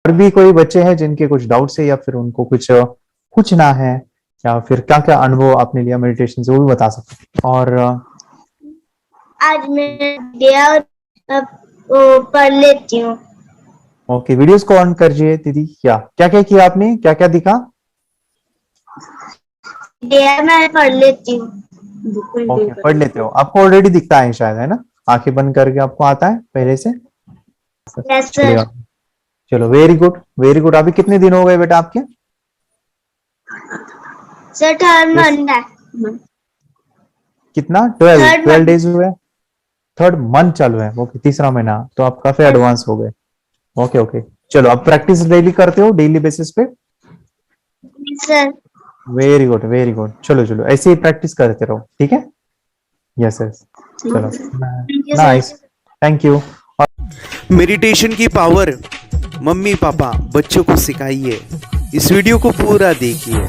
और भी कोई बच्चे हैं जिनके कुछ डाउट्स है या फिर उनको कुछ पूछना है या फिर क्या क्या अनुभव आपने लिया मेडिटेशन से, वो भी बता सकते हैं। और आज मैं गया और अब पढ़ लेती हूँ। ओके, वीडियोस को ऑन करिए दीदी। क्या क्या क्या किया आपने, क्या क्या दिखा? गया मैं पढ़ लेती हूँ। ओके, पढ़ लेते हो, आपको ऑलरेडी दिखता है शायद, है ना? आंखें बंद करके आपको आता है पहले से? यस चलेगा, सर। चलो, वेरी गुड वेरी गुड। अभी कितने दिन हो गए बेटा आपके? सर थर्ड मंथ है। कितना? 12 थर्ड 12 मंथ। डेज हुए? थर्ड मंथ चालू है, ओके, तीसरा महीना, तो आप काफी एडवांस हो गए। ओके ओके, चलो, आप प्रैक्टिस डेली करते हो, डेली बेसिस पे? Sir very good very good, चलो चलो, ऐसे ही प्रैक्टिस करते रहो, ठीक है? यस यस, चलो, thank you sir. Nice, thank you. Meditation की पावर मम्मी पापा बच्चों को सिखाइए। इस वीडियो को पूरा देखिए।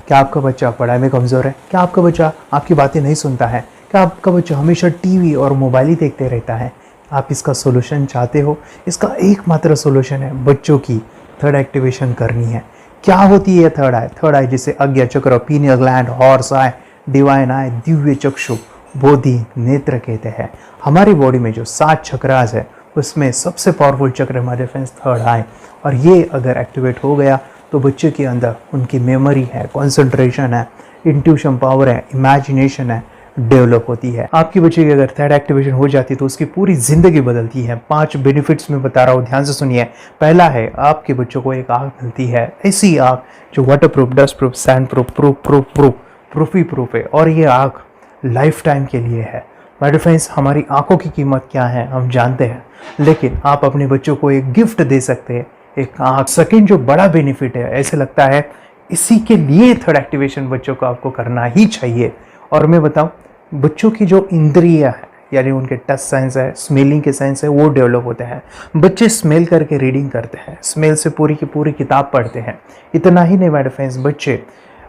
क्या आपका बच्चा पढ़ाई में कमजोर है? क्या आपका बच्चा आपकी बातें नहीं सुनता है? क्या आपका बच्चा हमेशा टीवी और मोबाइल ही देखते रहता है? आप इसका सोल्यूशन चाहते हो? इसका एकमात्र सोल्यूशन है बच्चों की थर्ड एक्टिवेशन करनी है। क्या होती है थर्ड आई? थर्ड आई जिसे Ajna chakra, pineal gland, Horus eye, divine eye, दिव्य चक्षु, बोधि नेत्र कहते हैं। हमारी बॉडी में जो 7 चक्रास है उसमें सबसे पावरफुल चक्र हमारे फ्रेंड्स थर्ड आई, और ये अगर एक्टिवेट हो गया तो बच्चे के अंदर उनकी मेमोरी है, कंसंट्रेशन है, इंट्यूशन पावर है, इमेजिनेशन है, डेवलप होती है। आपकी बच्चे की अगर थर्ड एक्टिवेशन हो जाती है तो उसकी पूरी जिंदगी बदलती है। 5 बेनिफिट्स में बता रहा हूँ, ध्यान से सुनिए। पहला है, आपके बच्चों को एक आँख मिलती है, ऐसी आँख जो water proof, dust proof, sand proof, proof ही प्रूफ है, और ये आँख लाइफ टाइम के लिए है। माय फ्रेंड्स, हमारी आंखों की कीमत क्या है हम जानते हैं, लेकिन आप अपने बच्चों को एक गिफ्ट दे सकते हैं, एक आँख। सेकेंड जो बड़ा बेनिफिट है, ऐसे लगता है इसी के लिए थर्ड एक्टिवेशन बच्चों को आपको करना ही चाहिए। और मैं बताऊं, बच्चों की जो इंद्रियां है, यानी उनके टच सेंस है, स्मेलिंग के सेंस है, वो डेवलप होते हैं। बच्चे स्मेल करके रीडिंग करते हैं, स्मेल से पूरी की पूरी किताब पढ़ते हैं। इतना ही नहीं माय फ्रेंड्स, बच्चे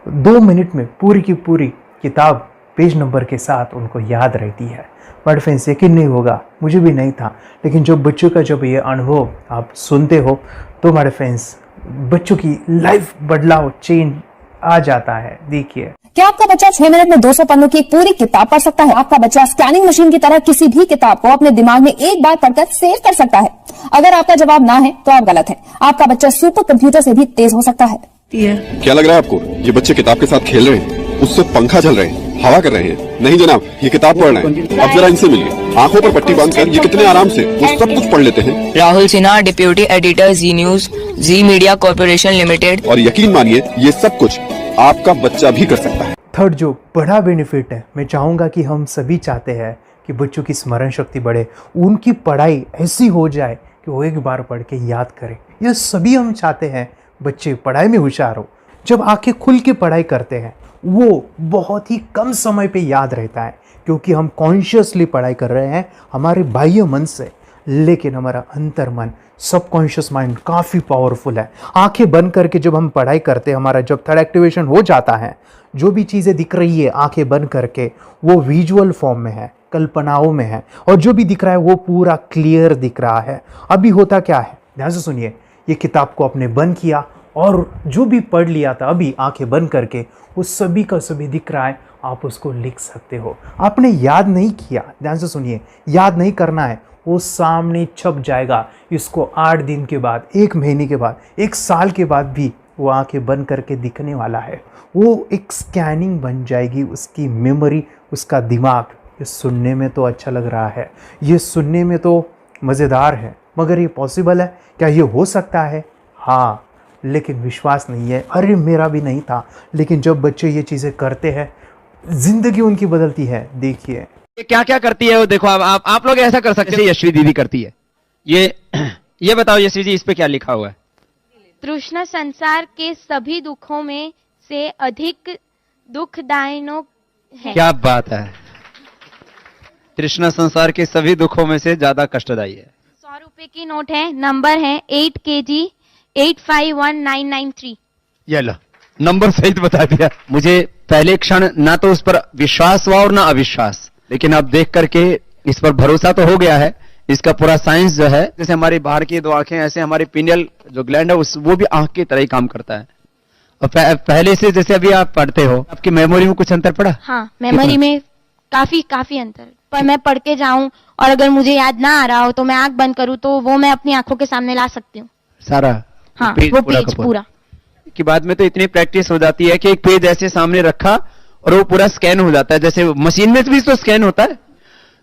2 मिनट में पूरी की पूरी किताब पेज नंबर के साथ उनको याद रहती है। बट फ्रेंड्स, यकीन नहीं होगा, मुझे भी नहीं था, लेकिन जब बच्चों का जब ये अनुभव आप सुनते हो तो हमारे फ्रेंड्स बच्चों की लाइफ बदलाव, चेंज आ जाता है। देखिए, क्या आपका बच्चा 6 मिनट में 200 पन्नों की एक पूरी किताब पढ़ सकता है? आपका बच्चा स्कैनिंग मशीन की तरह किसी भी किताब को अपने दिमाग में एक बार पढ़कर सेव कर सकता है? अगर आपका जवाब ना है तो आप गलत है। आपका बच्चा सुपर कंप्यूटर से भी तेज हो सकता है। क्या लग रहा है आपको? ये बच्चे किताब के साथ खेल रहे हैं, उससे पंखा चल रहे हैं, हवा कर रहे हैं? नहीं जनाब, ये किताब पढ़ रहे हैं। अब जरा इनसे मिलिए, आंखों पर पट्टी बांधकर ये कितने आराम से वो सब कुछ पढ़ लेते हैं। राहुल सिन्हा, डिप्यूटी एडिटर, जी न्यूज, जी मीडिया कॉर्पोरेशन लिमिटेड। और यकीन मानिए, ये सब कुछ आपका बच्चा भी कर सकता है। थर्ड जो बड़ा बेनिफिट है, मैं चाहूँगा कि हम सभी चाहते हैं कि बच्चों की स्मरण शक्ति बढ़े, उनकी पढ़ाई ऐसी हो जाए कि वो एक बार पढ़ के याद करें। यह सभी हम चाहते हैं, बच्चे पढ़ाई में होशियार हो। जब आंखें खुल के पढ़ाई करते हैं वो बहुत ही कम समय पे याद रहता है, क्योंकि हम कॉन्शियसली पढ़ाई कर रहे हैं हमारे बाह्य मन से, लेकिन हमारा अंतर मन, सबकॉन्शियस माइंड काफ़ी पावरफुल है। आंखें बंद करके जब हम पढ़ाई करते हैं, हमारा जब थर्ड एक्टिवेशन हो जाता है, जो भी चीज़ें दिख रही है आंखें बंद करके, वो विजुअल फॉर्म में है, कल्पनाओं में है, और जो भी दिख रहा है वो पूरा क्लियर दिख रहा है। अभी होता क्या है, ध्यान से सुनिए। ये किताब को आपने बंद किया और जो भी पढ़ लिया था अभी आंखें बंद करके, वो सभी का सभी दिख रहा है, आप उसको लिख सकते हो। आपने याद नहीं किया, ध्यान से सुनिए, याद नहीं करना है, वो सामने छप जाएगा। इसको 8 दिन के बाद, 1 महीने के बाद, 1 साल के बाद भी वो आंखें बंद करके दिखने वाला है। वो एक स्कैनिंग बन जाएगी, उसकी मेमोरी, उसका दिमाग। ये सुनने में तो अच्छा लग रहा है, ये सुनने में तो मज़ेदार है, मगर ये पॉसिबल है क्या? ये हो सकता है, हाँ, लेकिन विश्वास नहीं है। अरे मेरा भी नहीं था, लेकिन जब बच्चे ये चीज़ें करते हैं, जिंदगी उनकी बदलती है। देखिए क्या क्या करती है वो, देखो आप लोग ऐसा कर सकते हैं, यशवी दीदी करती है। ये बताओ यशवी जी, इस पे क्या लिखा हुआ है? तृष्णा संसार के सभी दुखों में से अधिक दुखदायक है। क्या बात है, तृष्णा संसार के सभी दुखों में से ज्यादा कष्टदायी है। 100 रुपए की नोट है, नंबर है 8 kg 851993। ये लो, नंबर सहित बता दिया। मुझे पहले क्षण ना तो उस पर विश्वास हुआ और ना अविश्वास, लेकिन अब देख करके इस पर भरोसा तो हो गया है। इसका पूरा साइंस जो है, जैसे हमारी बाहर की दो आंखें, ऐसे हमारी पिनियल जो ग्लैंड है वो भी आंख की तरह ही काम करता है। और पहले से जैसे अभी आप पढ़ते हो, आपकी मेमोरी में कुछ अंतर पड़ा? हाँ, मेमोरी में काफी अंतर। पर मैं पढ़ के जाऊं और अगर मुझे याद ना आ रहा हो तो मैं आंख बंद करूं तो वो मैं अपनी आंखों के सामने ला सकती हूँ सारा। हाँ, पेज वो पूरा पेज का पूरा। कि बाद में तो इतनी प्रैक्टिस हो जाती है कि एक पेज ऐसे सामने रखा और वो पूरा स्कैन हो जाता है, जैसे मशीन में भी तो स्कैन होता है।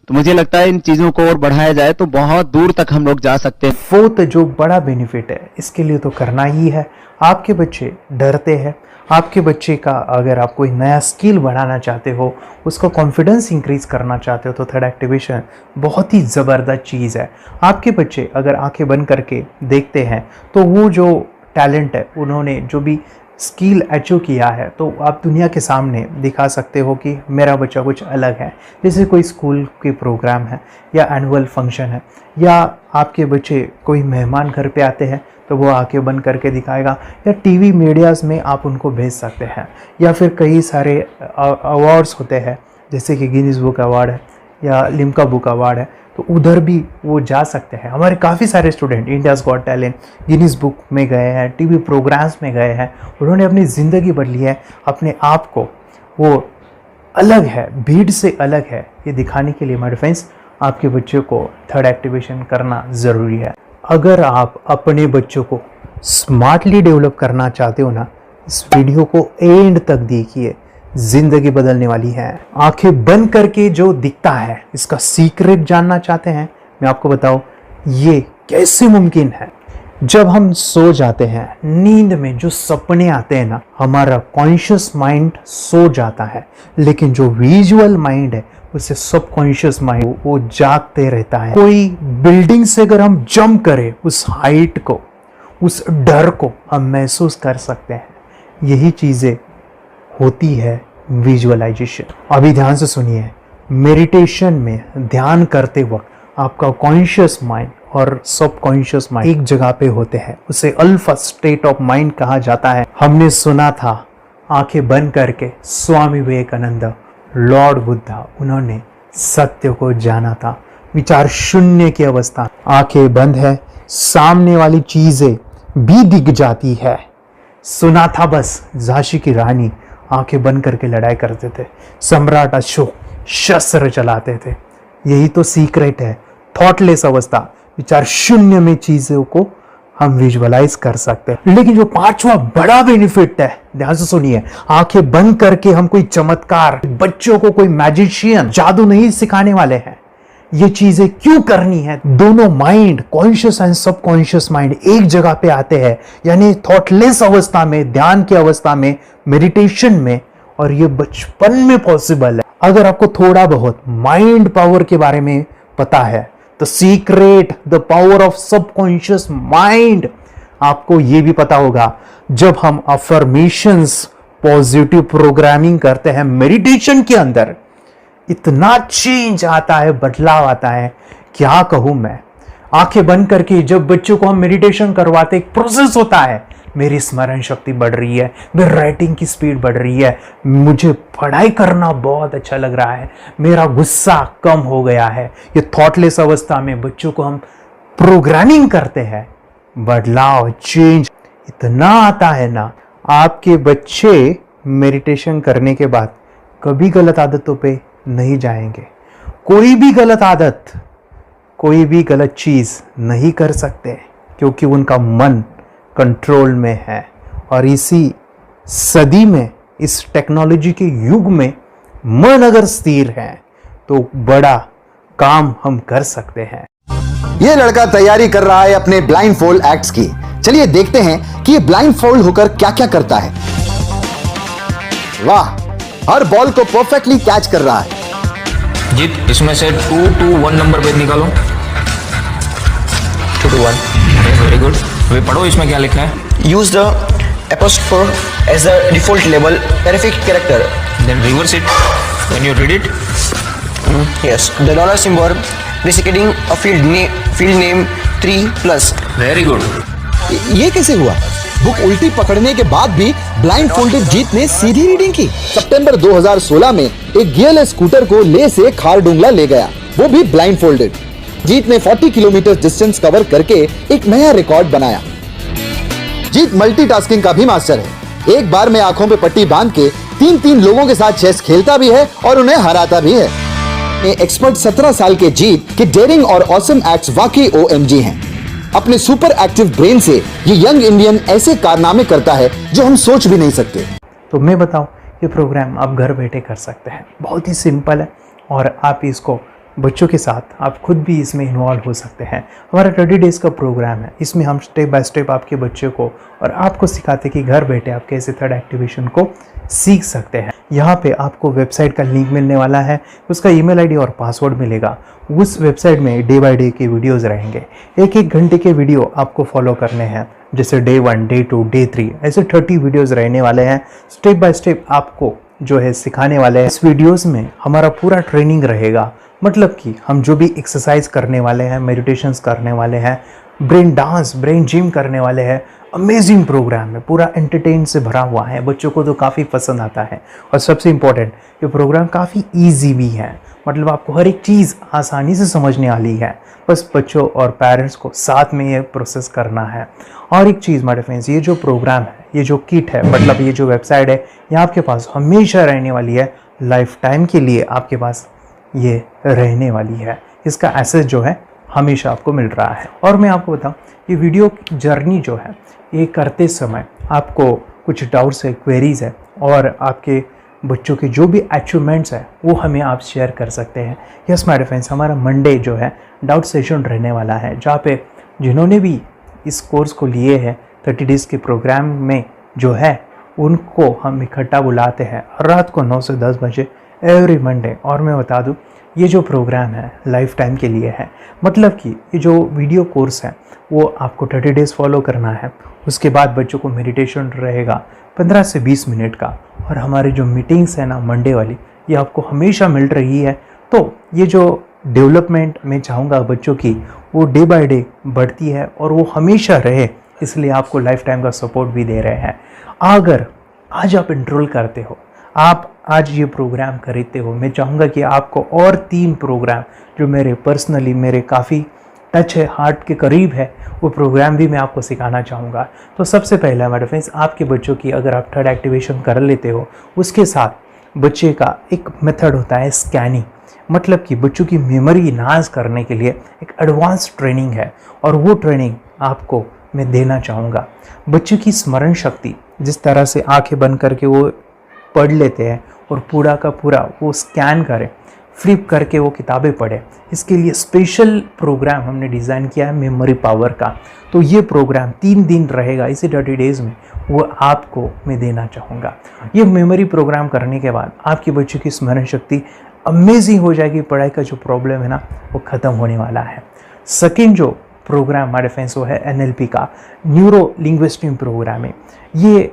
तो मुझे लगता है इन चीजों को और बढ़ाया जाए तो बहुत दूर तक हम लोग जा सकते हैं। फोर्थ जो बड़ा बेनिफिट है, इसके लिए तो करना ही है। आपके बच्चे डरते हैं, आपके बच्चे का अगर आप कोई नया स्किल बढ़ाना चाहते हो, उसका कॉन्फिडेंस इंक्रीज करना चाहते हो, तो थर्ड एक्टिवेशन बहुत ही ज़बरदस्त चीज़ है। आपके बच्चे अगर आंखें बंद करके देखते हैं तो वो जो टैलेंट है, उन्होंने जो भी स्किल अचीव किया है, तो आप दुनिया के सामने दिखा सकते हो कि मेरा बच्चा कुछ अलग है। जैसे कोई स्कूल के प्रोग्राम है या एनुअल फंक्शन है, या आपके बच्चे कोई मेहमान घर पे आते हैं तो वो आंखें बंद करके दिखाएगा, या टीवी मीडियाज़ में आप उनको भेज सकते हैं, या फिर कई सारे अवार्ड्स होते हैं जैसे कि गिनीज बुक अवार्ड है या लिम्का बुक अवार्ड है, तो उधर भी वो जा सकते हैं। हमारे काफ़ी सारे student India's got talent, Guinness book में गए हैं, टीवी प्रोग्राम्स में गए हैं, उन्होंने अपनी ज़िंदगी बदली है, अपने आप को वो अलग है, भीड़ से अलग है, ये दिखाने के लिए मेरे फ्रेंड्स आपके बच्चों को थर्ड एक्टिवेशन करना ज़रूरी है। अगर आप अपने बच्चों को स्मार्टली डेवलप करना चाहते हो ना, इस वीडियो को एंड तक देखिए, जिंदगी बदलने वाली है। आंखें बंद करके जो दिखता है, इसका सीक्रेट जानना चाहते हैं? मैं आपको बताऊं ये कैसे मुमकिन है। जब हम सो जाते हैं, नींद में जो सपने आते हैं ना, हमारा कॉन्शियस माइंड सो जाता है, लेकिन जो विजुअल माइंड है, उससे सबकॉन्शियस माइंड वो जागते रहता है। कोई बिल्डिंग से अगर हम जंप करें, उस हाइट को, उस डर को हम महसूस कर सकते हैं। यही चीज़ें होती है विजुअलाइजेशन। अभी ध्यान से सुनिए, मेडिटेशन में ध्यान करते वक्त आपका कॉन्शियस माइंड और सबकॉन्शियस माइंड एक जगह पे होते हैं, उसे अल्फा स्टेट ऑफ माइंड कहा जाता है। हमने सुना था आंखें बंद करके स्वामी विवेकानंद, लॉर्ड बुद्धा, उन्होंने सत्य को जाना था। विचार शून्य की अवस्था, आंखें बंद है, सामने वाली चीजें भी दिख जाती है। सुना था बस, झांसी की रानी आंखें बंद करके लड़ाई करते थे, सम्राट अशोक शस्त्र चलाते थे। यही तो सीक्रेट है, थॉटलेस अवस्था, विचार शून्य में चीजों को हम विजुअलाइज कर सकते हैं। लेकिन जो पांचवा बड़ा बेनिफिट है, ध्यान से सुनिए, आंखें बंद करके हम कोई चमत्कार, बच्चों को कोई मैजिशियन जादू नहीं सिखाने वाले हैं। ये चीजें क्यों करनी है? दोनों mind, conscious and subconscious mind एक जगह पे आते हैं, यानी थॉटलेस अवस्था में, ध्यान की अवस्था में, मेडिटेशन में, और ये बचपन में पॉसिबल है। अगर आपको थोड़ा बहुत माइंड पावर के बारे में पता है, the secret, the power of subconscious mind, आपको ये भी पता होगा, जब हम अफर्मेशंस, पॉजिटिव प्रोग्रामिंग करते हैं मेडिटेशन के अंदर, इतना चेंज आता है, बदलाव आता है, क्या कहूं मैं। आंखें बंद करके जब बच्चों को हम मेडिटेशन करवाते, एक प्रोसेस होता है, मेरी स्मरण शक्ति बढ़ रही है, मेरी राइटिंग की स्पीड बढ़ रही है, मुझे पढ़ाई करना बहुत अच्छा लग रहा है, मेरा गुस्सा कम हो गया है। ये थॉटलेस अवस्था में बच्चों को हम प्रोग्रामिंग करते हैं, बदलाव, चेंज इतना आता है ना। आपके बच्चे मेडिटेशन करने के बाद कभी गलत आदतों पे नहीं जाएंगे। कोई भी गलत आदत, कोई भी गलत चीज नहीं कर सकते, क्योंकि उनका मन कंट्रोल में है। और इसी सदी में, इस टेक्नोलॉजी के युग में, मन अगर स्थिर है तो बड़ा काम हम कर सकते हैं। ये लड़का तैयारी कर रहा है अपने ब्लाइंड फोल्ड एक्ट्स की। चलिए देखते हैं कि ये ब्लाइंड फोल्ड होकर क्या क्या करता है। वाह, हर बॉल को परफेक्टली कैच कर रहा है। जीत, इसमें से 2 to 1 नंबर पे निकालो। 2 to 1, वेरी गुड। अभी पढ़ो इसमें क्या लिखा है। Use the apostrophe as the default label perfect character. Then reverse it when you read it. Yes, the dollar symbol designating a field name 3+. Very good. ये कैसे हुआ? बुक उल्टी पकड़ने के बाद भी ब्लाइंड फोल्डेड जीत ने सीधी रीडिंग की। सितंबर 2016 में एक गियरलेस स्कूटर को ले से खारडुंगला ले गया, वो भी ब्लाइंड फोल्डेड। जीत ने 40 किलोमीटर डिस्टेंस कवर करके एक नया रिकॉर्ड बनाया। जीत मल्टीटास्किंग का भी मास्टर है। एक बार में आंखों पे पट्टी बांध के 3-3 लोगों के साथ चेस खेलता भी है और उन्हें हराता भी है। एक्सपर्ट 17 साल के जीत के डेयरिंग और ऑसम एक्ट्स वाकई OMG हैं। अपने सुपर एक्टिव ब्रेन से ये यंग इंडियन ऐसे कारनामे करता है जो हम सोच भी नहीं सकते। तो मैं बताऊं, ये प्रोग्राम आप घर बैठे कर सकते हैं। बहुत ही सिंपल है और आप इसको बच्चों के साथ आप खुद भी इसमें इन्वॉल्व हो सकते हैं। हमारा 30 डेज़ का प्रोग्राम है। इसमें हम स्टेप बाय स्टेप आपके बच्चे को और आपको सिखाते कि घर बैठे आप कैसे थर्ड एक्टिवेशन को सीख सकते हैं। यहाँ पे आपको वेबसाइट का लिंक मिलने वाला है, उसका ईमेल आईडी और पासवर्ड मिलेगा। उस वेबसाइट में डे बाय डे के वीडियोज़ रहेंगे। 1-1 घंटे के वीडियो आपको फॉलो करने हैं, जैसे डे 1, डे 2, डे 3 ऐसे 30 वीडियोज़ रहने वाले हैं। स्टेप बाय स्टेप आपको जो है सिखाने वाले हैं। इस वीडियोज़ में हमारा पूरा ट्रेनिंग रहेगा, मतलब कि हम जो भी एक्सरसाइज करने वाले हैं, मेडिटेशंस करने वाले हैं, ब्रेन डांस, ब्रेन जिम करने वाले हैं। अमेजिंग प्रोग्राम है, पूरा एंटरटेन से भरा हुआ है, बच्चों को तो काफ़ी पसंद आता है। और सबसे इम्पोर्टेंट, ये प्रोग्राम काफ़ी ईजी भी है, मतलब आपको हर एक चीज़ आसानी से समझने वाली है। बस बच्चों और पेरेंट्स को साथ में ये प्रोसेस करना है। और एक चीज़ माय फ्रेंड्स, ये जो प्रोग्राम है, ये जो किट है, मतलब ये जो वेबसाइट है, ये आपके पास हमेशा रहने वाली है। लाइफ टाइम के लिए आपके पास ये रहने वाली है। इसका एक्सेस जो है हमेशा आपको मिल रहा है। और मैं आपको बताऊं, ये वीडियो जर्नी जो है, ये करते समय आपको कुछ डाउट्स है, क्वेरीज है और आपके बच्चों के जो भी अचीवमेंट्स है वो हमें आप शेयर कर सकते हैं। यस माय फ्रेंड्स, हमारा मंडे जो है डाउट सेशन रहने वाला है, जहाँ पे जिन्होंने भी इस कोर्स को लिए हैं 30 डेज़ के प्रोग्राम में जो है, उनको हम इकट्ठा बुलाते हैं रात को 9 से 10 बजे एवरी मंडे। और मैं बता दूं, ये जो प्रोग्राम है लाइफ टाइम के लिए है, मतलब कि ये जो वीडियो कोर्स है वो आपको 30 डेज़ फॉलो करना है। उसके बाद बच्चों को मेडिटेशन रहेगा 15 से 20 मिनट का। और हमारी जो मीटिंग्स है ना मंडे वाली, ये आपको हमेशा मिल रही है। तो ये जो डेवलपमेंट मैं चाहूँगा बच्चों की, वो डे बाय डे बढ़ती है और वो हमेशा रहे, इसलिए आपको लाइफ टाइम का सपोर्ट भी दे रहे हैं। अगर आज आप एनरोल करते हो, आप आज ये प्रोग्राम खरीदते हो, मैं चाहूँगा कि आपको और 3 प्रोग्राम जो मेरे पर्सनली मेरे काफ़ी टच है, हार्ट के करीब है, वो प्रोग्राम भी मैं आपको सिखाना चाहूँगा। तो सबसे पहला मेरे फ्रेंड्स, आपके बच्चों की अगर आप थर्ड एक्टिवेशन कर लेते हो, उसके साथ बच्चे का एक मेथड होता है स्कैनिंग, मतलब कि बच्चों की मेमोरी इन्हांस करने के लिए एक एडवांस ट्रेनिंग है और वो ट्रेनिंग आपको मैं देना चाहूँगा। बच्चों की स्मरण शक्ति, जिस तरह से आंखें बंद करके वो पढ़ लेते हैं और पूरा का पूरा वो स्कैन करें, फ्लिप करके वो किताबें पढ़ें, इसके लिए स्पेशल प्रोग्राम हमने डिज़ाइन किया है मेमोरी पावर का। तो ये प्रोग्राम 3 दिन रहेगा, इसी 30 डेज़ में वो आपको मैं देना चाहूँगा। ये मेमोरी प्रोग्राम करने के बाद आपके बच्चों की स्मरण शक्ति अमेजिंग हो जाएगी। पढ़ाई का जो प्रॉब्लम है ना, वो ख़त्म होने वाला है। सेकेंड जो प्रोग्राम हमारे फ्रेंड्स वो है NLP का, न्यूरो लिंग्विस्टिक प्रोग्राम है। ये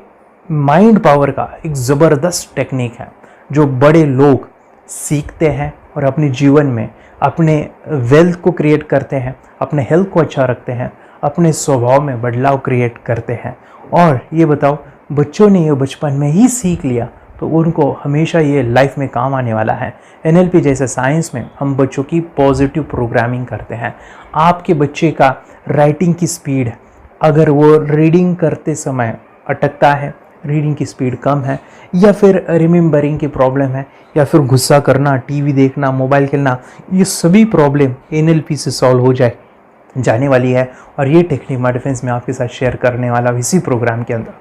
माइंड पावर का एक ज़बरदस्त टेक्निक है जो बड़े लोग सीखते हैं और अपने जीवन में अपने वेल्थ को क्रिएट करते हैं, अपने हेल्थ को अच्छा रखते हैं, अपने स्वभाव में बदलाव क्रिएट करते हैं। और ये बताओ, बच्चों ने ये बचपन में ही सीख लिया तो उनको हमेशा ये लाइफ में काम आने वाला है। NLP जैसे साइंस में हम बच्चों की पॉजिटिव प्रोग्रामिंग करते हैं। आपके बच्चे का राइटिंग की स्पीड, अगर वो रीडिंग करते समय अटकता है, रीडिंग की स्पीड कम है, या फिर रिमेंबरिंग की प्रॉब्लम है, या फिर गुस्सा करना, टीवी देखना, मोबाइल खेलना, ये सभी प्रॉब्लम NLP से सॉल्व हो जाने वाली है। और ये टेक्निक माय डिफेंस में आपके साथ शेयर करने वाला इसी प्रोग्राम के अंदर।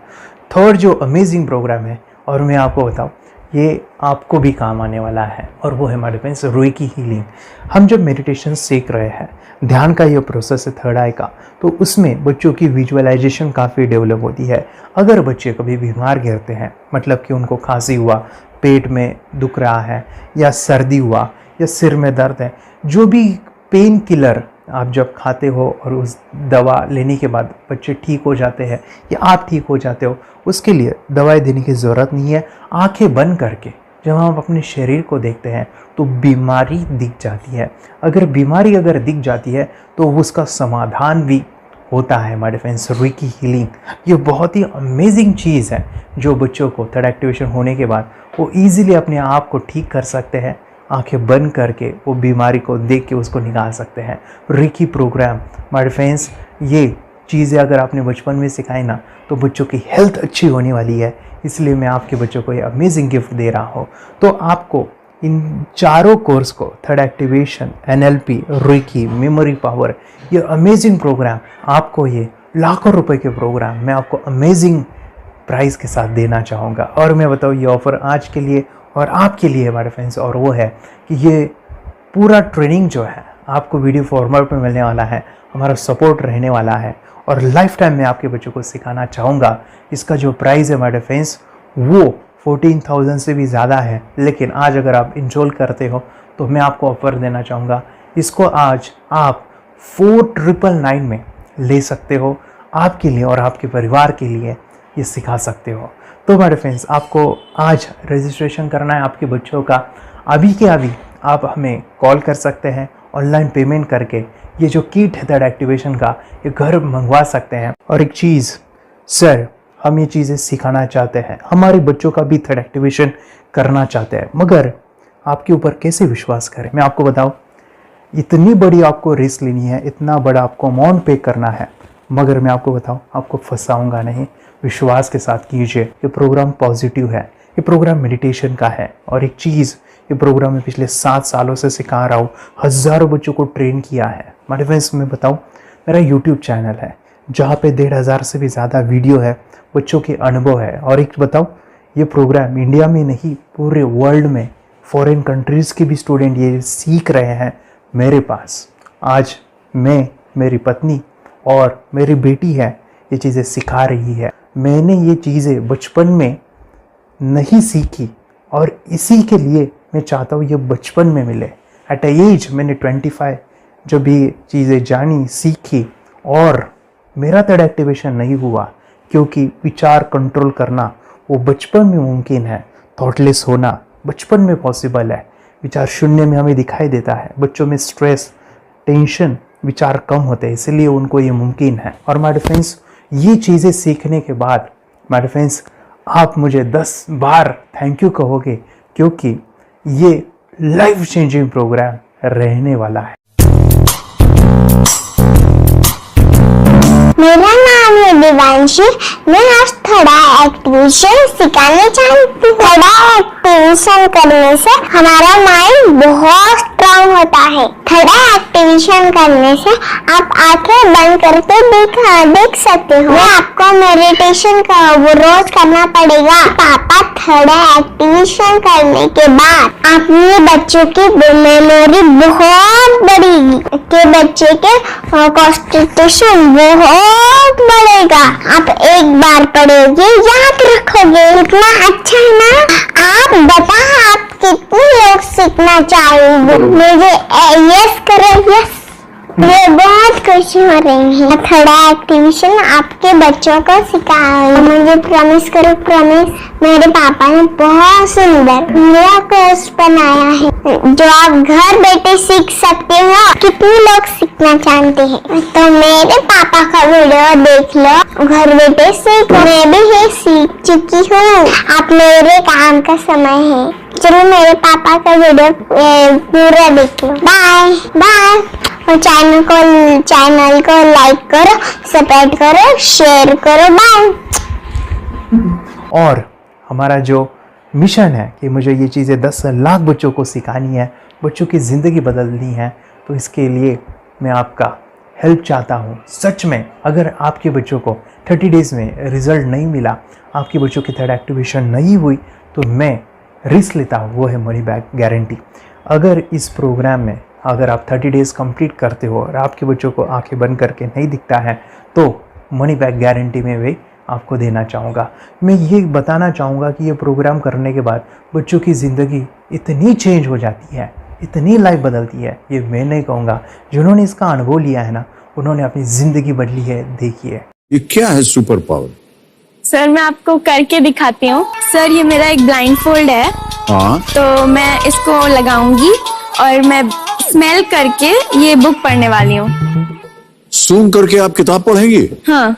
थर्ड जो अमेजिंग प्रोग्राम है, और मैं आपको बताऊं, ये आपको भी काम आने वाला है, और वो है माय डिफेंस रेकी हीलिंग। हम जब मेडिटेशन सीख रहे हैं, ध्यान का ये प्रोसेस है थर्ड आई का, तो उसमें बच्चों की विजुअलाइजेशन काफ़ी डेवलप होती है। अगर बच्चे कभी बीमार गिरते हैं, मतलब कि उनको खांसी हुआ, पेट में दुख रहा है, या सर्दी हुआ, या सिर में दर्द है, जो भी पेन किलर आप जब खाते हो और उस दवा लेने के बाद बच्चे ठीक हो जाते हैं या आप ठीक हो जाते हो, उसके लिए दवाई देने की ज़रूरत नहीं है। आंखें बंद करके जब हम अपने शरीर को देखते हैं तो बीमारी दिख जाती है। अगर बीमारी दिख जाती है तो उसका समाधान भी होता है। माय फ्रेंड्स, रेकी हीलिंग ये बहुत ही अमेजिंग चीज़ है जो बच्चों को थर्ड एक्टिवेशन होने के बाद वो ईजिली अपने आप को ठीक कर सकते हैं, आंखें बंद करके वो बीमारी को देख के उसको निकाल सकते हैं। रिकी प्रोग्राम माय फ्रेंड्स, ये चीज़ें अगर आपने बचपन में सिखाई ना तो बच्चों की हेल्थ अच्छी होने वाली है। इसलिए मैं आपके बच्चों को ये अमेजिंग गिफ्ट दे रहा हूँ। तो आपको इन चारों कोर्स को, third activation, NLP, Ricky, memory power, ये अमेजिंग प्रोग्राम, आपको ये लाखों रुपए के प्रोग्राम मैं आपको अमेजिंग प्राइस के साथ देना चाहूँगा। और मैं बताऊँ ये ऑफ़र आज के लिए और आपके लिए हमारे फ्रेंड्स, और वो है कि ये पूरा ट्रेनिंग जो है आपको वीडियो फॉर्मेट में मिलने वाला है, हमारा सपोर्ट रहने वाला है और लाइफ टाइम मैं आपके बच्चों को सिखाना चाहूँगा। इसका जो प्राइस है हमारे फ्रेंड्स वो 14,000 से भी ज़्यादा है, लेकिन आज अगर आप इंस्टॉल करते हो तो मैं आपको ऑफ़र देना चाहूँगा। इसको आज आप 4,999 में ले सकते हो, आपके लिए और आपके परिवार के लिए ये सिखा सकते हो। तो हमारे फ्रेंड्स, आपको आज रजिस्ट्रेशन करना है आपके बच्चों का। अभी के अभी आप हमें कॉल कर सकते हैं, ऑनलाइन पेमेंट करके ये जो किट है थर्ड एक्टिवेशन का, ये घर मंगवा सकते हैं। और एक चीज़ सर, हम ये चीज़ें सिखाना चाहते हैं, हमारे बच्चों का भी थर्ड एक्टिवेशन करना चाहते हैं, मगर आपके ऊपर कैसे विश्वास करें? मैं आपको बताऊं, इतनी बड़ी आपको रिस्क लेनी है, इतना बड़ा आपको अमाउंट पे करना है, मगर मैं आपको बताऊं, आपको फंसाऊंगा नहीं। विश्वास के साथ कीजिए। ये प्रोग्राम पॉजिटिव है, ये प्रोग्राम मेडिटेशन का है। और एक चीज़, ये प्रोग्राम मैं पिछले 7 सालों से सिखा रहा हूँ, हज़ारों बच्चों को ट्रेन किया है। हमारे फ्रेंड्स, मैं बताऊँ, मेरा यूट्यूब चैनल है जहाँ पे 1,500 से भी ज़्यादा वीडियो है, बच्चों के अनुभव है। और एक बताऊँ, ये प्रोग्राम इंडिया में नहीं, पूरे वर्ल्ड में फॉरेन कंट्रीज़ के भी स्टूडेंट ये सीख रहे हैं मेरे पास। आज मैं, मेरी पत्नी और मेरी बेटी है, ये चीज़ें सिखा रही है। मैंने ये चीज़ें बचपन में नहीं सीखी और इसी के लिए मैं चाहता हूँ ये बचपन में मिले। एट एज मैंने 25 जब ये चीज़ें जानी, सीखी, और मेरा थर्ड एक्टिवेशन नहीं हुआ क्योंकि विचार कंट्रोल करना वो बचपन में मुमकिन है। थॉटलेस होना बचपन में पॉसिबल है। विचार शून्य में हमें दिखाई देता है। बच्चों में स्ट्रेस, टेंशन, विचार कम होते हैं, इसलिए उनको ये मुमकिन है। और माय फ्रेंड्स, ये चीज़ें सीखने के बाद माय फ्रेंड्स, आप मुझे 10 बार थैंक यू कहोगे, क्योंकि ये लाइफ चेंजिंग प्रोग्राम रहने वाला है। मेरा नाम है दिवांशी। मैं आज थोड़ा एक्टिवेशन सिखाने चाहती हूँ। थोड़ा एक्टिवेशन करने से हमारा माइंड बहुत स्ट्रांग होता है। थोड़ा एक्टिवेशन करने से आप आंखें बंद करके देख सकते हो। मैं आपको मेडिटेशन का वो रोज करना पड़ेगा। पापा, थोड़ा एक्टिवेशन करने के बाद अपने बच्चों की मेमोरी बहुत बढ़ेगी, के बच्चे के कॉन्सेंट्रेशन बहुत बढ़ेगा। आप एक बार पढ़ोगे, याद रखोगे, इतना अच्छा है ना। आप बता, आप कितने लोग सीखना चाहोगे? मुझे यस करो, यस। मैं बहुत खुश हो रही हूँ। थोड़ा एक्टिवेशन आपके बच्चों को सिखाऊंगी। मुझे प्रॉमिस करो, प्रॉमिस। मेरे पापा ने बहुत सुंदर मेरा कोर्स बनाया है जो आप घर बैठे सीख सकते हो। कितने लोग सीखना चाहते हैं तो मेरे पापा का वीडियो देख लो, घर बैठे सीख। मैं भी ये सीख चुकी हूँ। आप मेरे काम का समय है। चलो मेरे पापा का वीडियो पूरा देख लो। Bye bye. और चैनल को लाइक करो, सब्सक्राइब करो, शेयर करो। बाय। और हमारा जो मिशन है कि मुझे ये चीज़ें 10 लाख बच्चों को सिखानी है, बच्चों की ज़िंदगी बदलनी है, तो इसके लिए मैं आपका हेल्प चाहता हूँ। सच में अगर आपके बच्चों को 30 डेज़ में रिज़ल्ट नहीं मिला, आपके बच्चों की थर्ड एक्टिवेशन नहीं हुई, तो मैं रिस्क लेता हूँ, वो है मनी बैक गारंटी। अगर इस प्रोग्राम में अगर आप 30 डेज़ कंप्लीट करते हो और आपके बच्चों को आंखें बंद करके नहीं दिखता है, तो मनी बैक गारंटी में भी आपको देना चाहूँगा। मैं ये बताना चाहूँगा कि ये प्रोग्राम करने के बाद बच्चों की ज़िंदगी इतनी चेंज हो जाती है, इतनी लाइफ बदलती है, ये मैं नहीं कहूँगा। जिन्होंने इसका अनुभव लिया है ना, उन्होंने अपनी ज़िंदगी बदली है। देखिए ये क्या है सुपर पावर? सर, मैं आपको करके दिखाती हूँ। सर, ये मेरा एक ब्लाइंड फोल्ड है। हाँ, तो मैं इसको लगाऊंगी और मैं स्मेल करके ये बुक पढ़ने वाली हूँ। सूंघ करके आप किताब पढ़ेंगी? हाँ।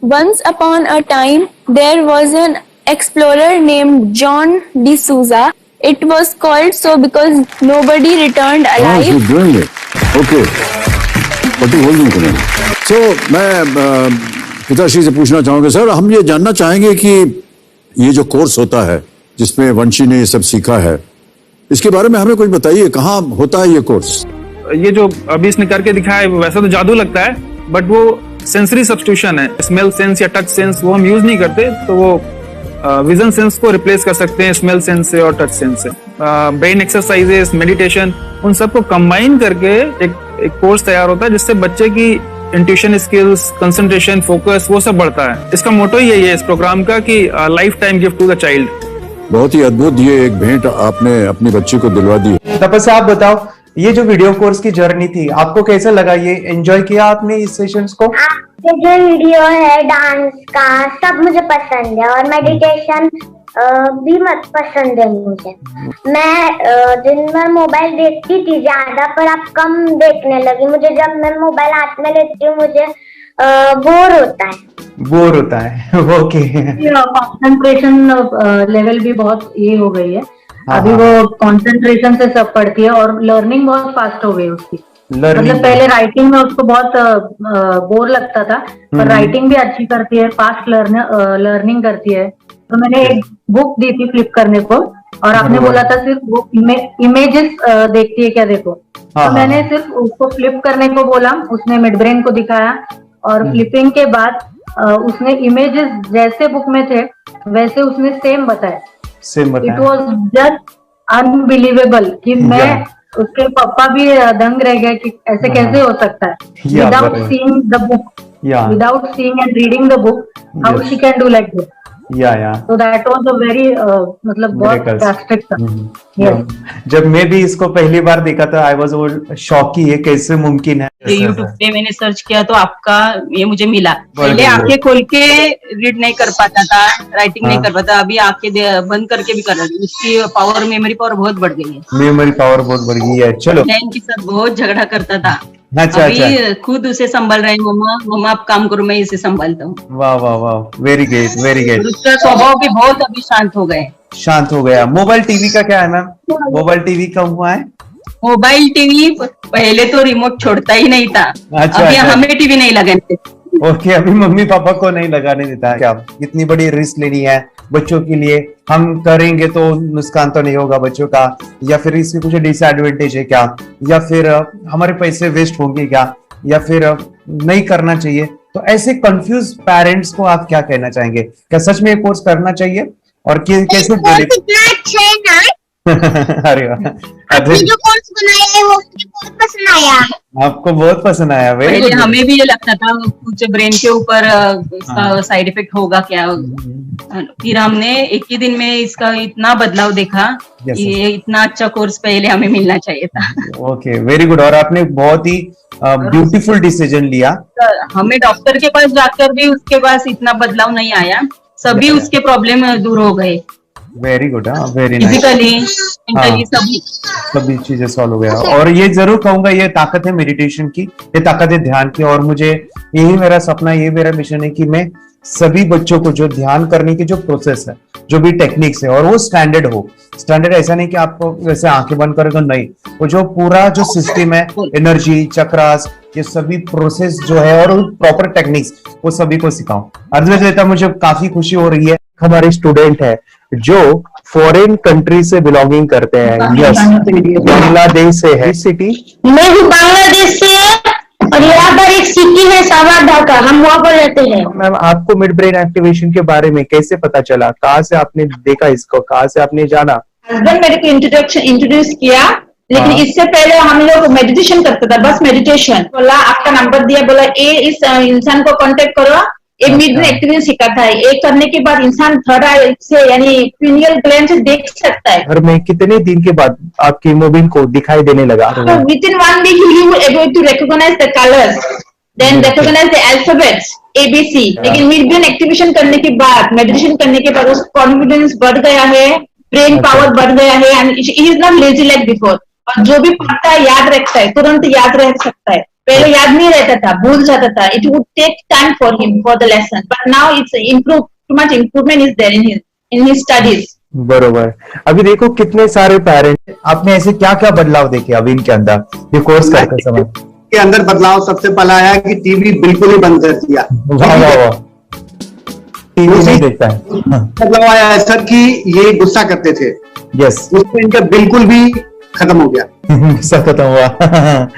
Once upon a time, there was an explorer named John D'Souza. It was called so because nobody returned हाँ, alive. she's doing it. Okay. पट्टी खोल दी तुमने। So मैं पिताश्री से पूछना चाहूंगा सर, हम ये जानना चाहेंगे कि ये जो कोर्स होता है जिसमें वंशी ने ये सब सीखा है, इसके बारे में हमें कुछ बताइए, कहाँ होता है ये कोर्स? ये जो अभी इसने करके दिखाया है वैसा तो जादू लगता है, बट वो सेंसरी सब्स्टिट्यूशन है। स्मेल सेंस या टच सेंस वो हम यूज नहीं करते, तो वो विजन सेंस को रिप्लेस कर सकते हैं स्मेल सेंस से और टच सेंस से। ब्रेन एक्सरसाइजेस, मेडिटेशन, उन सबको कंबाइन करके एक कोर्स तैयार होता है जिससे बच्चे की इंट्यूशन स्किल्स, कंसंट्रेशन, फोकस वो सब बढ़ता है। इसका मोटो ही यही है इस प्रोग्राम का कि life time gift to the child. बहुत ही अद्भुत ये एक भेंट आपने अपनी बच्ची को दिलवा दी। तपस्या, आप बताओ, ये जो वीडियो कोर्स की जर्नी थी आपको कैसा लगा? ये एंजॉय किया आपने इस सेशंस को? आपके जो वीडियो है डांस का सब मुझे पसंद है और मेडिटेशन भी मत पसंद है मुझे। मैं दिन भर मोबाइल देखती थी ज्यादा, पर अब कम देखने लगी। मुझे जब मैं मोबाइल हाथ में लेती हूँ मुझे बोर होता है। ओके। कंसंट्रेशन लेवल भी बहुत ये हो गई है। अभी वो कंसंट्रेशन से सब पढ़ती है और लर्निंग बहुत फास्ट हो गई उसकी। मतलब पहले राइटिंग में उसको बहुत बोर लगता था, पर राइटिंग भी अच्छी करती है, फास्ट लर्निंग करती है। तो मैंने एक बुक दी थी फ्लिप करने को और आपने बोला था सिर्फ वो इमेजेस देखती है क्या, देखो। तो मैंने सिर्फ उसको फ्लिप करने को बोला, उसने मिड ब्रेन को दिखाया और फ्लिपिंग के बाद उसने इमेजेस जैसे बुक में थे वैसे उसने सेम बताया। इट वॉज जस्ट अनबिलीवेबल कि मैं उसके पापा भी दंग रह गए कि ऐसे कैसे हो सकता है। Without seeing the book, without seeing and reading the book, how she can do like this. So that was a very मतलब बहुत ड्रास्टिक था। जब मैं भी इसको पहली बार देखा था आई वाज शॉक कि ये कैसे मुमकिन है। यूट्यूब पे मैंने सर्च किया तो आपका ये मुझे मिला। पहले आंखें खोल के रीड नहीं कर पाता था, राइटिंग नहीं कर पाता, अभी आंखें बंद करके भी कर रहा है। उसकी पावर, मेमोरी पावर बहुत बढ़ गई है। मेमोरी पावर बहुत बढ़ गई है। चलो, के साथ बहुत झगड़ा करता था। अच्छा, अभी खुद उसे संभाल रहे हैं। मम्मा आप काम करो, मैं इसे संभालता हूँ। वाह वाह वाह, वेरी ग्रेट वेरी ग्रेट। उसका स्वभाव भी बहुत अभी शांत हो गया। मोबाइल टीवी का क्या है मैम? मोबाइल टीवी कब हुआ है? मोबाइल टीवी पहले तो रिमोट छोड़ता ही नहीं था। अभी हमें टीवी नहीं लगाने देते। ओके, अभी मम्मी पापा को नहीं लगाने देता है। क्या इतनी बड़ी रिस्क लेनी है बच्चों के लिए? हम करेंगे तो नुकसान तो नहीं होगा बच्चों का, या फिर इसकी कुछ डिसएडवांटेज है क्या, या फिर हमारे पैसे वेस्ट होंगे क्या, या फिर नहीं करना चाहिए? तो ऐसे कंफ्यूज पेरेंट्स को आप क्या कहना चाहेंगे? क्या सच में ये कोर्स करना चाहिए और कैसे? अरे आपने जो कोर्स बनाया है वो मुझे बहुत पसंद आया। आपको बहुत पसंद आया? पहले हमें भी ये लगता था कुछ ब्रेन के ऊपर इसका साइड इफेक्ट होगा क्या। फिर हमने एक ही दिन में इसका इतना बदलाव देखा कि ये इतना अच्छा कोर्स पहले हमें मिलना चाहिए था। Okay, very good. और आपने बहुत ही ब्यूटीफुल डिसीजन लिया। हमें डॉक्टर के पास जाकर भी उसके पास इतना बदलाव नहीं आया, सभी उसके प्रॉब्लम दूर हो गए। Very good, very physically, mentally सभी चीजें सॉल्व हो गया। और ये जरूर कहूंगा, ये ताकत है मेडिटेशन की, ये ताकत है ध्यान की। और मुझे यही मेरा सपना, ये मेरा मिशन है कि मैं सभी बच्चों को जो ध्यान करने की जो प्रोसेस है, जो भी टेक्निक्स है, और वो स्टैंडर्ड हो। स्टैंडर्ड ऐसा नहीं कि आपको जैसे आंखें बंद करें तो नहीं, वो जो पूरा जो सिस्टम है, एनर्जी, चक्रास, ये सभी प्रोसेस जो है और प्रॉपर टेक्निक्स, वो सभी को सिखाऊं। अद्वैत, मुझे काफी खुशी हो रही है। हमारे स्टूडेंट है जो फॉरेन कंट्री से बिलोंगिंग करते हैं। यस, बांग्लादेश से है। सिटी मैं भी बांग्लादेश से और यहाँ पर एक सिटी है सावारढाका, हम वहाँ पर रहते हैं। मैम, आपको मिड ब्रेन एक्टिवेशन के बारे में कैसे पता चला? कहाँ से आपने देखा इसको, कहाँ से आपने जाना? हस्बैंड मेरे को इंट्रोड्यूस किया, लेकिन इससे पहले हम लोग मेडिटेशन करते थे, बस मेडिटेशन। बोला आपका नंबर दिया, बोला ये इस इंसान को कांटेक्ट करो, एक मिड ब्रेन एक्टिवेशन सिखाता है। एक करने के बाद इंसान थर्ड आई से यानी पिनियल ग्लैंड से देख सकता है। घर में कितने दिन के बाद आपकी हीमोग्लोबिन को दिखाई देने लगा? With in 1 week you will able to recognize the colors, then recognize the alphabets ABC। लेकिन मिड ब्रेन एक्टिवेशन करने के बाद, मेडिटेशन करने के बाद उसका कॉन्फिडेंस बढ़ गया है, ब्रेन पावर बढ़ गया है, and he is not lazy like before. और जो भी पढ़ता है याद रखता है, तुरंत याद रह सकता है। पहले याद नहीं रहता था, भूल जाता था। It would take time for him for the lesson, but now it's improve, too much improvement is there in his studies. बरोबर। अभी देखो कितने सारे पेरेंट्स, आपने ऐसे क्या क्या बदलाव देखे अभी इनके अंदर ये कोर्स करते समय? के अंदर बदलाव सबसे पहला आया कि टीवी बिल्कुल ही बंद कर दिया। वाह वाह वाह, टीवी नहीं देखता है। बदलाव आया है सर कि ये गुस्सा करते थे, यस, उसमें इनका बिल्कुल भी खत्म हो गया। गुस्सा खत्म हुआ।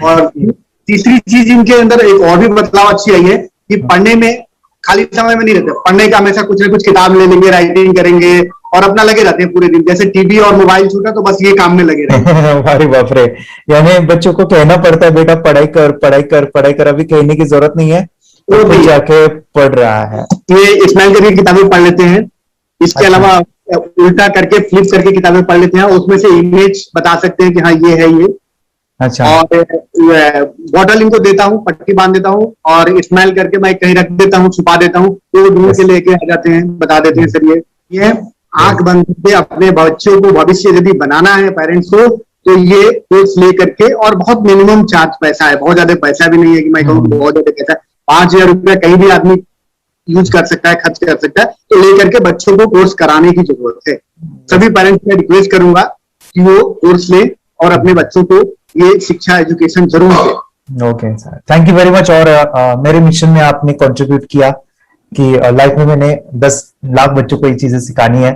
और तीसरी चीज इनके अंदर एक और भी बदलाव अच्छी आई है कि पढ़ने में खाली समय में नहीं रहते, पढ़ने का हमेशा कुछ ना कुछ किताब ले लेंगे, राइटिंग करेंगे और अपना लगे रहते हैं पूरे दिन। जैसे टीवी और मोबाइल छूटा तो बस ये काम में लगे रहते। अरे बाप रे, यानी बच्चों को कहना पड़ता है बेटा पढ़ाई कर पढ़ाई कर पढ़ाई कर, अभी कहने की जरूरत नहीं है, वो भी जाके पढ़ रहा है। ये स्माइल करके किताबें पढ़ लेते हैं, इसके अलावा उल्टा करके फ्लिप करके किताबें पढ़ लेते हैं, उसमें से इमेज बता सकते हैं कि हाँ ये है ये। अच्छा। और बॉटल इनको देता हूँ, पट्टी बांध देता हूँ और स्माइल करके मैं कहीं रख देता हूँ, छुपा देता हूँ, तो दूर से लेके आ जाते हैं, बता देते हैं सर ये आंख बंद करके अपने बच्चों को भविष्य यदि बनाना है पेरेंट्स को, तो ये कोर्स ले करके, और बहुत मिनिमम चार्ज पैसा है, बहुत ज्यादा पैसा भी नहीं है कि मैं कहूँ बहुत ज्यादा पैसा है। 5,000 रुपया कहीं भी आदमी यूज कर सकता है, खर्च कर सकता है, तो लेकर के बच्चों को कोर्स कराने की जरूरत है। सभी पेरेंट्स में रिक्वेस्ट करूंगा कि वो कोर्स ले और अपने बच्चों को ये शिक्षा एजुकेशन जरूर दे। Okay sir, thank you very much. और मेरे मिशन में आपने कंट्रीब्यूट किया कि लाइफ में मैंने 10 लाख बच्चों को ये चीजें सिखानी है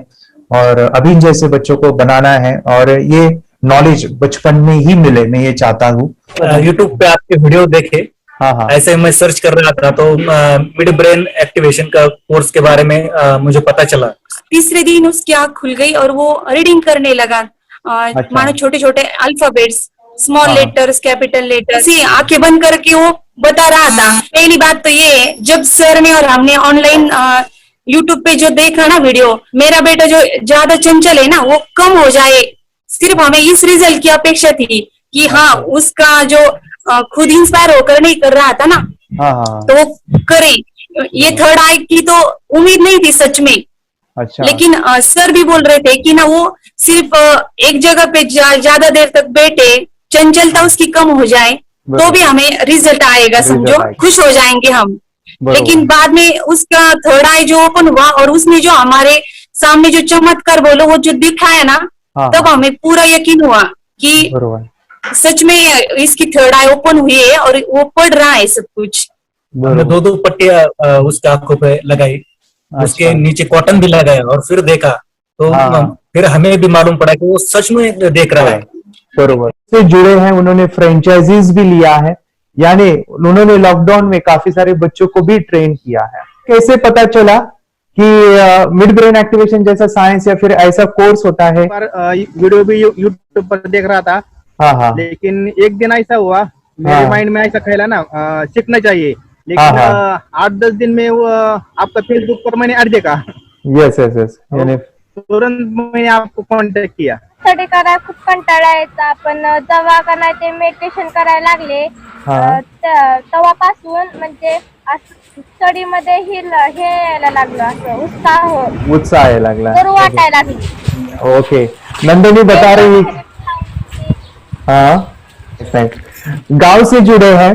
और अभी जैसे बच्चों को बनाना है, और ये नॉलेज बचपन में ही मिले, मैं ये चाहता हूँ। यूट्यूब पे आपके वीडियो देखे, हाँ, ऐसे मैं सर्च कर रहा था तो मिड ब्रेन एक्टिवेशन का कोर्स के बारे में मुझे पता चला। तीसरे दिन उसकी आँख खुल गई और वो रीडिंग करने लगा। मानो छोटे छोटे alphabets, small letters, capital letters, आंखें बंद करके वो बता रहा था। पहली बात तो ये, जब सर ने और हमने ऑनलाइन यूट्यूब पे जो देखा ना वीडियो, मेरा बेटा जो ज्यादा चंचल है ना वो कम हो जाए, सिर्फ हमें इस रिजल्ट की अपेक्षा थी कि हाँ उसका जो खुद इंस्पायर होकर नहीं कर रहा था ना, तो वो करे। ये थर्ड आई की तो उम्मीद नहीं थी सच में। अच्छा। लेकिन सर भी बोल रहे थे कि ना वो सिर्फ एक जगह पे ज्यादा देर तक बैठे, चंचलता उसकी कम हो जाए तो भी हमें रिजल्ट आएगा, समझो खुश हो जाएंगे हम। लेकिन बाद में उसका थर्ड आई जो ओपन हुआ और उसने जो हमारे सामने जो चमत्कार बोलो वो जो दिखाया ना, तब हमें पूरा यकीन हुआ कि सच में इसकी थर्ड आई ओपन हुई है और वो पढ़ रहा है सब कुछ। हमने 2 पट्टियां उसके आंखों पे लगाई, उसके नीचे कॉटन भी लगाया और फिर देखा तो फिर हमें भी मालूम पड़ा कि वो सच में देख रहा है। बरोबर से जुड़े हैं, उन्होंने फ्रेंचाइजीज भी लिया है, यानी उन्होंने लॉकडाउन में काफी सारे बच्चों को भी ट्रेन किया है। कैसे पता चला कि मिड ब्रेन एक्टिवेशन जैसा साइंस या फिर ऐसा कोर्स होता है? वीडियो भी यूट्यूब पर देख रहा था, लेकिन एक दिन ऐसा हुआ मेरे माइंड में ऐसा ख्याल ना सीखना चाहिए, लेकिन 8-10 दिन में वो आपका फेसबुक पर मैंने ऐड देखा। यस यस यस, यानी तुरंत मैंने आपको कॉन्टॅक्ट किया। स्टडी करायला खूप कंटाळा यायचा, पण जेव्हा का नाही ते मेडिटेशन करायला लागले तेव्हापासून म्हणजे स्टडी मध्ये हे यायला लागलं, असं उत्साह यायला लागला, बरं वाटायला लागलं। ओके, नंदिनी बता रही, हाँ गांव से जुड़े हैं,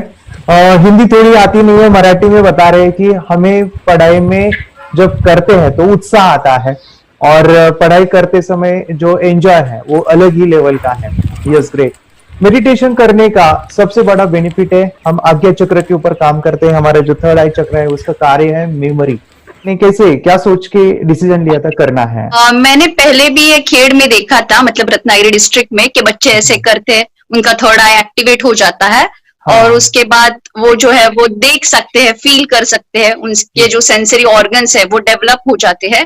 हिंदी थोड़ी आती नहीं है, मराठी में बता रहे हैं कि हमें पढ़ाई में जब करते हैं तो उत्साह आता है और पढ़ाई करते समय जो एंजॉय है वो अलग ही लेवल का है। Yes, great. मेडिटेशन करने का सबसे बड़ा बेनिफिट है, हम आज्ञा चक्र के ऊपर काम करते हैं, हमारा जो थर्ड आई चक्र है उसका कार्य है मेमोरी। ने कैसे क्या सोच के डिसीजन लिया था करना है? मैंने पहले भी ये खेड़ में देखा था, मतलब रत्नागिरी डिस्ट्रिक्ट में, कि बच्चे ऐसे करते हैं, उनका थर्ड आई एक्टिवेट हो जाता है और उसके बाद वो जो है वो देख सकते हैं, फील कर सकते हैं, उनके जो सेंसरी ऑर्गन्स है वो डेवलप हो जाते हैं।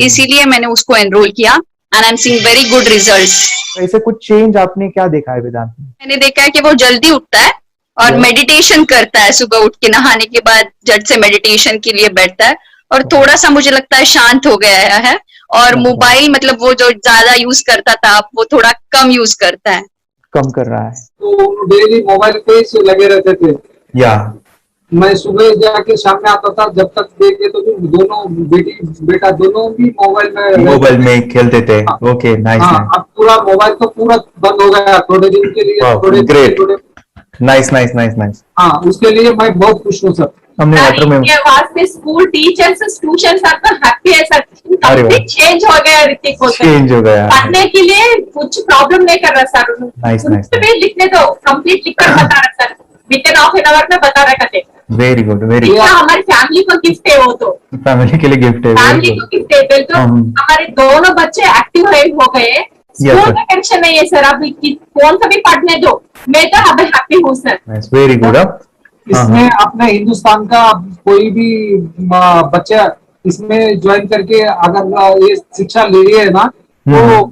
इसीलिए मैंने उसको एनरोल किया and I am seeing very good results. ऐसे कुछ चेंज आपने क्या देखा है वेदांत में? मैंने देखा है कि वो जल्दी उठता है और मेडिटेशन करता है, सुबह उठ के नहाने के बाद झट से मेडिटेशन के लिए बैठता है और थोड़ा सा मुझे लगता है शांत हो गया है। और मोबाइल मतलब वो जो ज्यादा यूज करता था वो थोड़ा कम यूज करता है, कम कर रहा है। तो डेली मोबाइल पे ही लगे रहते थे, या मैं सुबह जाके शाम में आता था, जब तक देखे तो दोनों बेटा दोनों भी मोबाइल में खेलते थे। Okay, nice. अब पूरा मोबाइल तो पूरा बंद हो गया थोड़े दिन के लिए, थोड़े नाइस नाइस नाइस नाइस। हाँ, उसके लिए मैं बहुत खुश हूँ सर। हमने वाटर में वास्ते स्कूल टीचर्स स्टूडेंट्स आपका हैप्पी है सर, कंप्लीट चेंज हो गया ऋतिक को। चेंज हो गया, पढ़ने के लिए कुछ प्रॉब्लम नहीं कर रहा सर। नाइस नाइस, लिखने दो, कंप्लीट लिखकर बता रहा sir, within half an hour में बता रहा करते। Very good very good. हमारी फैमिली को गिफ्ट है वो, तो फैमिली के लिए गिफ्ट है, फैमिली को गिफ्ट है। फिर तो हमारे दोनों बच्चे एक्टिव हो गए, स्कूल का टेंशन नहीं है सर। अभी कौन सा भी पढ़ने दो, मैं तो अभी हैप्पी हूँ सर। Very good. इसमें अपने हिंदुस्तान का कोई भी बच्चा इसमें ज्वाइन करके अगर ये शिक्षा ले रही है ना, तो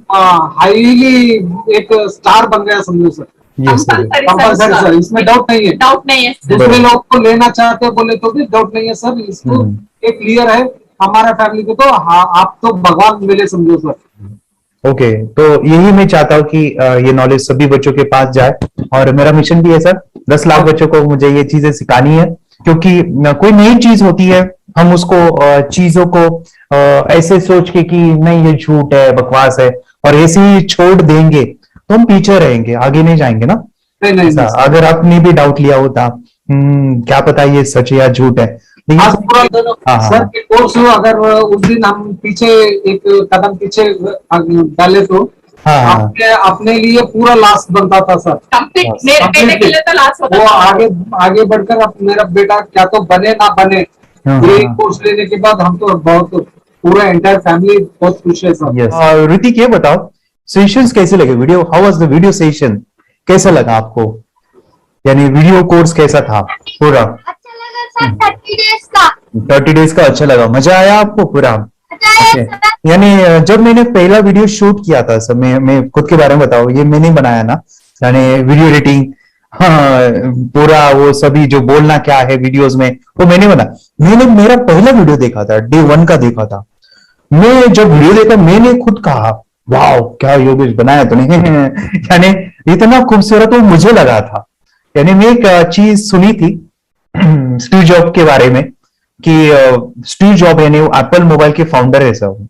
हाईली एक स्टार बन गया समझो सर। कंपल्सरी सर, इसमें डाउट नहीं है। डाउट नहीं है। दूसरे लोग को लेना चाहते बोले तो भी डाउट नहीं है सर। इसको एक क्लियर है हमारा फैमिली को, तो आप तो भगवान मिले समझो सर। ओके, तो यही मैं चाहता हूँ कि ये नॉलेज सभी बच्चों के पास जाए, और मेरा मिशन भी है सर, 10 लाख बच्चों को मुझे ये चीजें सिखानी है। क्योंकि कोई नई चीज होती है, हम उसको चीजों को ऐसे सोच के कि नहीं ये झूठ है, बकवास है, और ऐसे ही छोड़ देंगे तो हम पीछे रहेंगे, आगे नहीं जाएंगे ना। नहीं, अगर आपने भी डाउट लिया होता क्या पता ये सच है या झूठ है। सर के कोर्स अगर उस दिन हम पीछे एक कदम पीछे डाले तो अपने लिए पूरा लास्ट बनता था सर। मेरे बेटे के लिए तो लास्ट होता वो आगे बढ़कर अब मेरा बेटा क्या तो बने ना बने, ये कोर्स लेने के बाद हम तो बहुत पूरा एंटायर फैमिली बहुत खुश है सर। ऋतिक ये बताओ, सेशंस कैसे लगे? Video, how was the video session? कैसा लगा आपको? यानी वीडियो कोर्स कैसा था पूरा? अच्छा लगा सर। 30 डेज का 30 डेज का अच्छा लगा, मजा आया आपको पूरा? यानी जब मैंने पहला वीडियो शूट किया था सर, मैं खुद के बारे में बताऊं, ये मैंने बनाया ना, यानी वीडियो एडिटिंग, हाँ, पूरा वो सभी जो बोलना क्या है वीडियोस में वो मैंने बना। मैंने मेरा पहला वीडियो देखा था, डे 1 का देखा था। मैं जब वीडियो देखा मैंने खुद कहा वाह क्या योगेश बनाया तूने यानी इतना खूबसूरत वो मुझे लगा था। यानी मैं एक चीज सुनी थी स्टीव जॉब के बारे में कि स्टीव जॉब यानी एप्पल मोबाइल के फाउंडर है सब,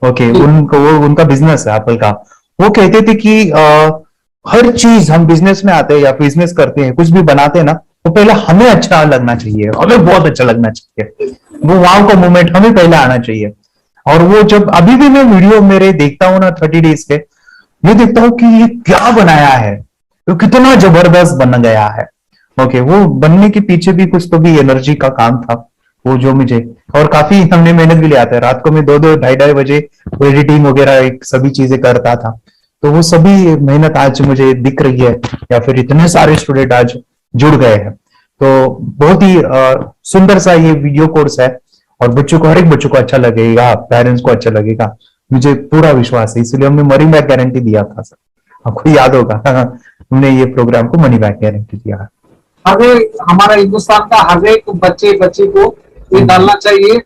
ओके, उनका बिजनेस है एप्पल का। वो कहते थे कि हर चीज हम बिजनेस में आते हैं या बिजनेस करते हैं, कुछ भी बनाते हैं ना, तो पहले हमें अच्छा लगना चाहिए, हमें बहुत अच्छा लगना चाहिए, वो वाव का मोमेंट हमें पहले आना चाहिए। और वो जब अभी भी मैं वीडियो मेरे देखता हूँ ना 30 डेज के, मैं देखता हूँ कि ये क्या बनाया है, तो कितना जबरदस्त बन गया है। ओके, वो बनने के पीछे भी कुछ तो भी एनर्जी का काम था वो, जो मुझे, और काफी हमने मेहनत भी लिया था। रात को मैं 2-2 ढाई बजे एडिटिंग वगैरह सभी चीजें करता था, तो वो सभी मेहनत आज मुझे दिख रही है, या फिर इतने सारे स्टूडेंट आज जुड़ गए हैं। तो बहुत ही सुंदर सा ये वीडियो कोर्स है, और बच्चों को, हर एक बच्चों को अच्छा लगेगा, पेरेंट्स को अच्छा लगेगा, मुझे पूरा विश्वास है। इसलिए हमने मनी बैक गारंटी दिया था सर, आपको याद होगा हमने ये प्रोग्राम को मनी बैक गारंटी दिया है। हमारा हिंदुस्तान का हर एक बच्चे को ये डालना चाहिए।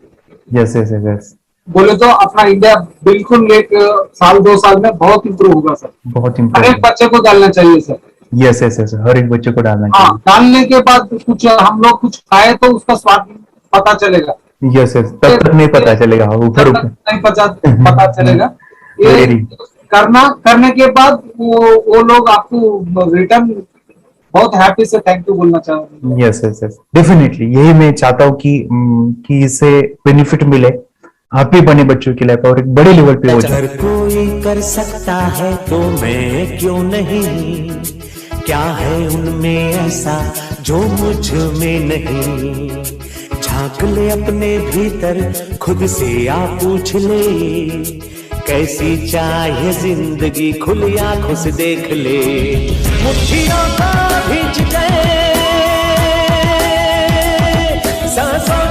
यस यस यस, बोले तो अपना इंडिया बिल्कुल 1 साल 2 साल में बहुत इम्प्रूव होगा सर। बहुत हर इम्प्रूव, एक बच्चे को डालना चाहिए सर। यस यस यस, हर एक बच्चे को डालना चाहिए। डालने के बाद कुछ हम लोग कुछ खाए तो उसका स्वाद पता चलेगा। यस यस, तब तक नहीं पता चलेगा, ऊपर नहीं पता चलेगा। ये करने के बाद वो लोग आपको रिटर्न बहुत हैप्पी से थैंक यू बोलना चाहूंगा। यस यस यस, डेफिनेटली यही मैं चाहता हूँ कि इससे बेनिफिट मिले, हैप्पी बने बच्चों की लाइफ, और एक बड़े लेवल पे हो जाए। अगर कोई कर सकता है तो मैं क्यों नहीं, क्या है उनमें ऐसा जो मुझ में नहीं। झांक ले अपने भीतर, खुद से आ पूछ ले, कैसी चाहे जिंदगी, खुली आंखों से देख ले। मुट्ठियों को भींच गए सांसों